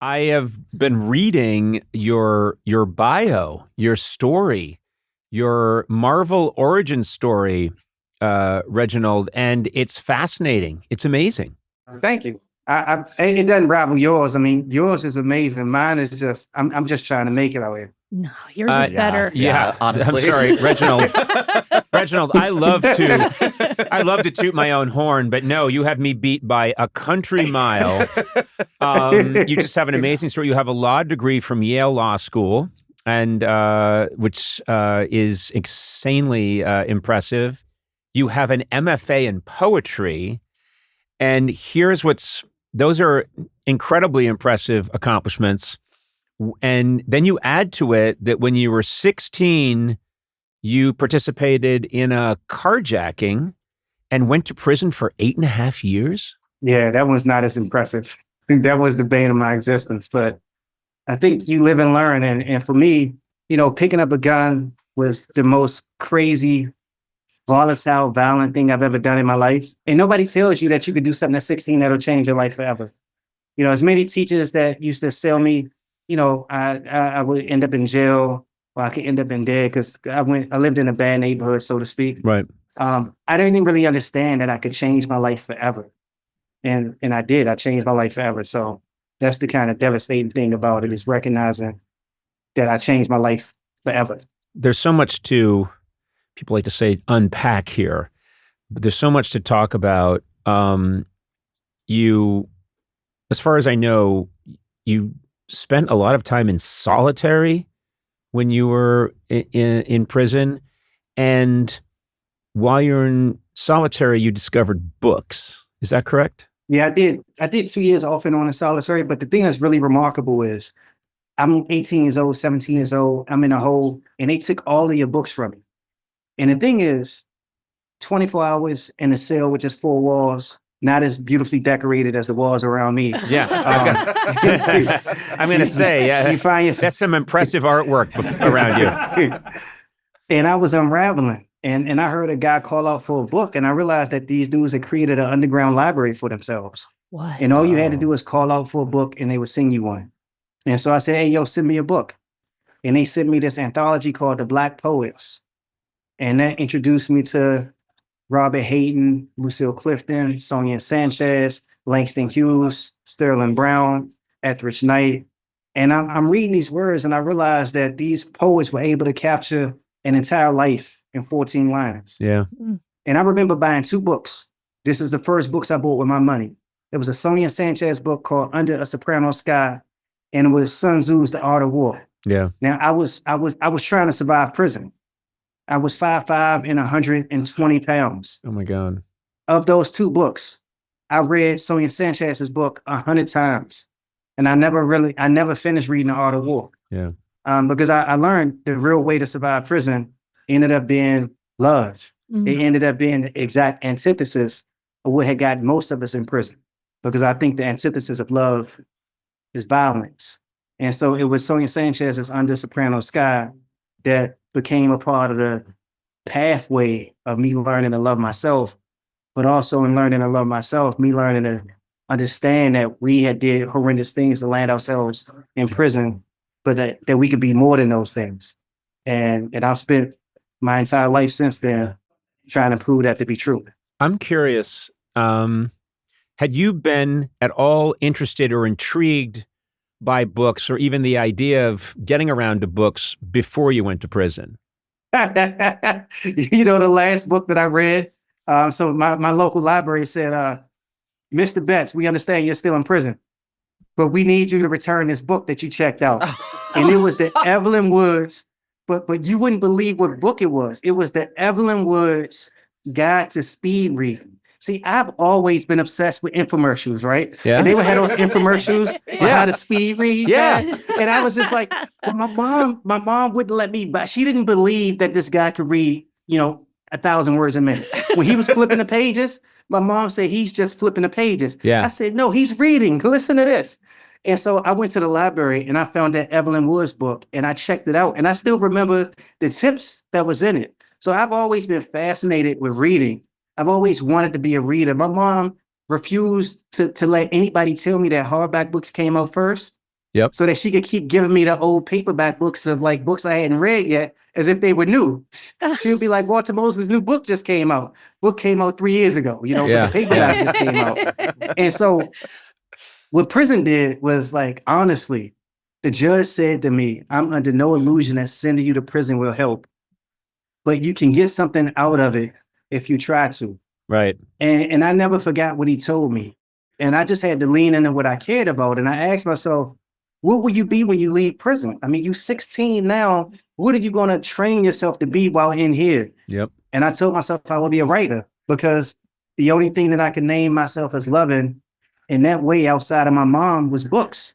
I have been reading your bio, your story, your Marvel origin story, Reginald, and it's fascinating. It's amazing. Thank you. It doesn't rival yours. I mean, yours is amazing. Mine is just, I'm just trying to make it out here. No, yours is better. Yeah, honestly. I'm sorry, Reginald. Reginald, I love to toot my own horn, but no, you have me beat by a country mile. You just have an amazing story. You have a law degree from Yale Law School, and which is insanely impressive. You have an MFA in poetry, and those are incredibly impressive accomplishments. And then you add to it that when you were 16, you participated in a carjacking and went to prison for 8.5 years. Yeah, that one's not as impressive. That was the bane of my existence. But I think you live and learn. And for me, picking up a gun was the most crazy, volatile, violent thing I've ever done in my life. And nobody tells you that you could do something at 16 that'll change your life forever. As many teachers that used to sell me, I would end up in jail, or I could end up in dead because I lived in a bad neighborhood, so to speak. Right. I didn't even really understand that I could change my life forever. And I did. I changed my life forever. So that's the kind of devastating thing about it, is recognizing that I changed my life forever. There's so much to, people like to say, unpack here, but there's so much to talk about. You, as far as I know, you spent a lot of time in solitary when you were in prison. And while you're in solitary, you discovered books. Is that correct? Yeah, I did. I did 2 years off and on in solitary. But the thing that's really remarkable is I'm 18 years old, 17 years old. I'm in a hole, and they took all of your books from me. And the thing is, 24 hours in a cell with just four walls, not as beautifully decorated as the walls around me. Yeah. I'm going to say, you find yourself, that's some impressive artwork around you. And I was unraveling. And I heard a guy call out for a book, and I realized that these dudes had created an underground library for themselves. What? And all you had to do was call out for a book, and they would sing you one. And so I said, hey, yo, send me a book. And they sent me this anthology called The Black Poets. And that introduced me to Robert Hayden, Lucille Clifton, Sonia Sanchez, Langston Hughes, Sterling Brown, Etheridge Knight. And I'm reading these words, and I realized that these poets were able to capture an entire life in 14 lines. Yeah. And I remember buying two books. This is the first books I bought with my money. It was a Sonia Sanchez book called Under a Soprano Sky, and it was Sun Tzu's The Art of War. Yeah. Now I was trying to survive prison. I was 5'5" and 120 pounds. Oh my God. Of those two books, I read Sonia Sanchez's book 100 times. And I never finished reading The Art of War. Yeah. Because I learned the real way to survive prison ended up being love. Mm-hmm. It ended up being the exact antithesis of what had got most of us in prison. Because I think the antithesis of love is violence. And so it was Sonia Sanchez's Under Soprano Sky that became a part of the pathway of me learning to love myself, but also in learning to love myself, me learning to understand that we had did horrendous things to land ourselves in prison, but that we could be more than those things. And I've spent my entire life since then trying to prove that to be true. I'm curious, had you been at all interested or intrigued by books, or even the idea of getting around to books before you went to prison? The last book that I read, so my local library said, Mr. Betts, we understand you're still in prison, but we need you to return this book that you checked out. And it was the Evelyn Woods, but you wouldn't believe what book it was. It was the Evelyn Woods Guide to Speed Reading. See, I've always been obsessed with infomercials, right? Yeah. And they would have those infomercials on how to speed read. Yeah. And I was just like, well, my mom wouldn't let me, but she didn't believe that this guy could read, 1,000 words a minute. When he was flipping the pages, my mom said, he's just flipping the pages. Yeah. I said, no, he's reading. Listen to this. And so I went to the library and I found that Evelyn Woods book and I checked it out. And I still remember the tips that was in it. So I've always been fascinated with reading. I've always wanted to be a reader. My mom refused to let anybody tell me that hardback books came out first. Yep. So that she could keep giving me the old paperback books of like books I hadn't read yet, as if they were new. She would be like, Walter Moses' new book just came out. Book came out 3 years ago, but the paperback just came out. And so what prison did was like, honestly, the judge said to me, I'm under no illusion that sending you to prison will help, but you can get something out of it if you try to. Right. And I never forgot what he told me. And I just had to lean into what I cared about. And I asked myself, what will you be when you leave prison? I mean, you're 16 now. What are you going to train yourself to be while in here? Yep. And I told myself I would be a writer, because the only thing that I could name myself as loving in that way outside of my mom was books.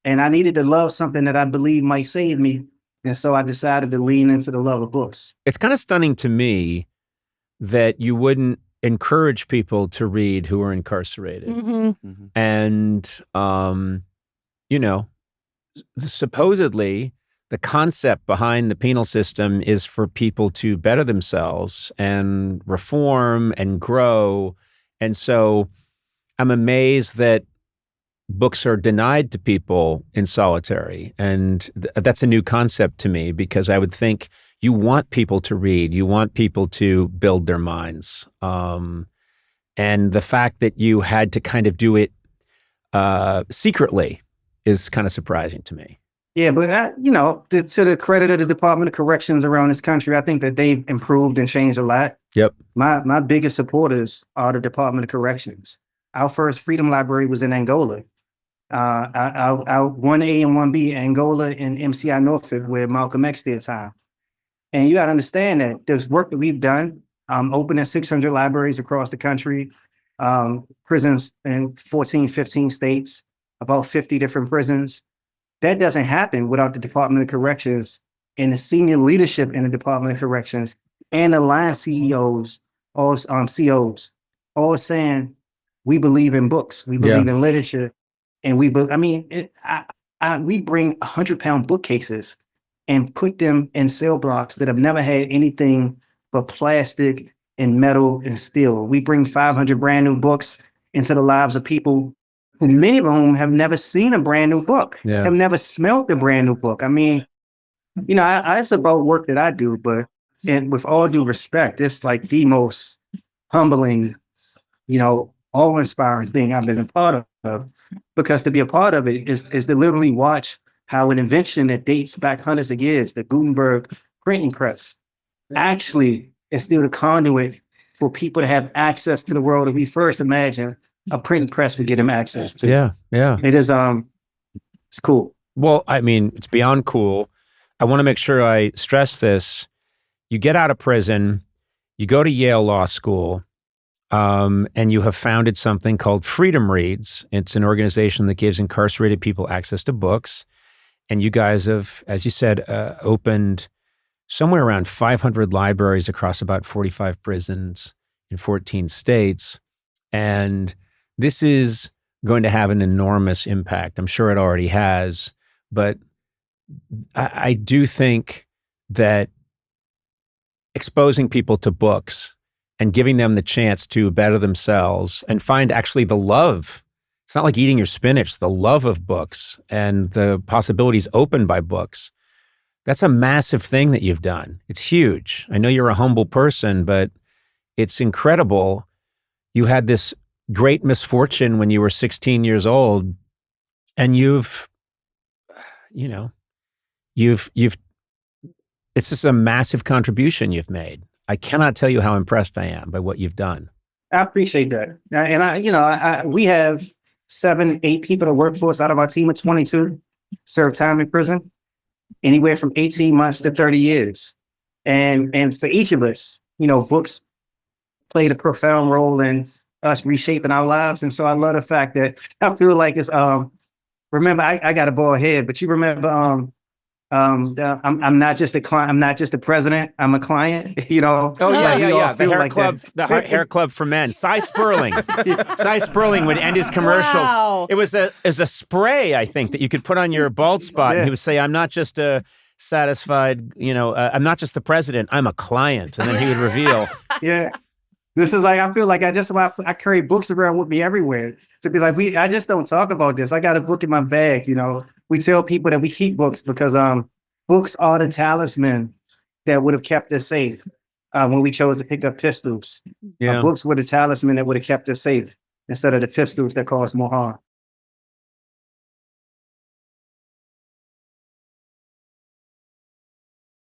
And I needed to love something that I believe might save me. And so I decided to lean into the love of books. It's kind of stunning to me that you wouldn't encourage people to read who are incarcerated. And, supposedly the concept behind the penal system is for people to better themselves and reform and grow. And so I'm amazed that books are denied to people in solitary. And that's a new concept to me, because I would think you want people to read, you want people to build their minds. And the fact that you had to kind of do it secretly is kind of surprising to me. Yeah, but to the credit of the Department of Corrections around this country, I think that they've improved and changed a lot. Yep. My biggest supporters are the Department of Corrections. Our first Freedom Library was in Angola. Our 1A and 1B, Angola and MCI Norfolk, where Malcolm X did time. And you got to understand that there's work that we've done, opening 600 libraries across the country, prisons in 14, 15 states, about 50 different prisons. That doesn't happen without the Department of Corrections and the senior leadership in the Department of Corrections and the line CEOs, all COs, all saying, we believe in books, we believe in literature, and we bring 100-pound bookcases and put them in cell blocks that have never had anything but plastic and metal and steel. We bring 500 brand new books into the lives of people who, many of whom have never seen a brand new book, have never smelled a brand new book. I mean, it's about work that I do, but and with all due respect, it's like the most humbling, awe-inspiring thing I've been a part of, because to be a part of it is to literally watch how an invention that dates back hundreds of years, the Gutenberg printing press, actually is still the conduit for people to have access to the world that we first imagined a printing press would get them access to. Yeah. It is, it's cool. Well, I mean, it's beyond cool. I want to make sure I stress this. You get out of prison, you go to Yale Law School, and you have founded something called Freedom Reads. It's an organization that gives incarcerated people access to books. And you guys have, as you said, opened somewhere around 500 libraries across about 45 prisons in 14 states. And this is going to have an enormous impact. I'm sure it already has. But I do think that exposing people to books and giving them the chance to better themselves and find actually the love. It's not like eating your spinach, the love of books and the possibilities opened by books. That's a massive thing that you've done. It's huge. I know you're a humble person, but it's incredible. You had this great misfortune when you were 16 years old, and it's just a massive contribution you've made. I cannot tell you how impressed I am by what you've done. I appreciate that. And we have 7, 8 people that work for us out of our team of 22 serve time in prison, anywhere from 18 months to 30 years. And for each of us, books played a profound role in us reshaping our lives. And so I love the fact that I feel like it's, remember, I got a bald head, but you remember, I'm not just a client. I'm not just a president. I'm a client. Oh yeah. The hair club, the hair club for men. Cy Sperling. Cy Sperling would end his commercials. Wow. It was a spray, I think, that you could put on your bald spot, and he would say, "I'm not just a satisfied. I'm not just the president. I'm a client." And then he would reveal. Yeah. This is like, I feel like I carry books around with me everywhere to be like, I just don't talk about this. I got a book in my bag, you know. We tell people that we keep books because books are the talisman that would have kept us safe when we chose to pick up pistols. Yeah. Books were the talisman that would have kept us safe instead of the pistols that caused more harm.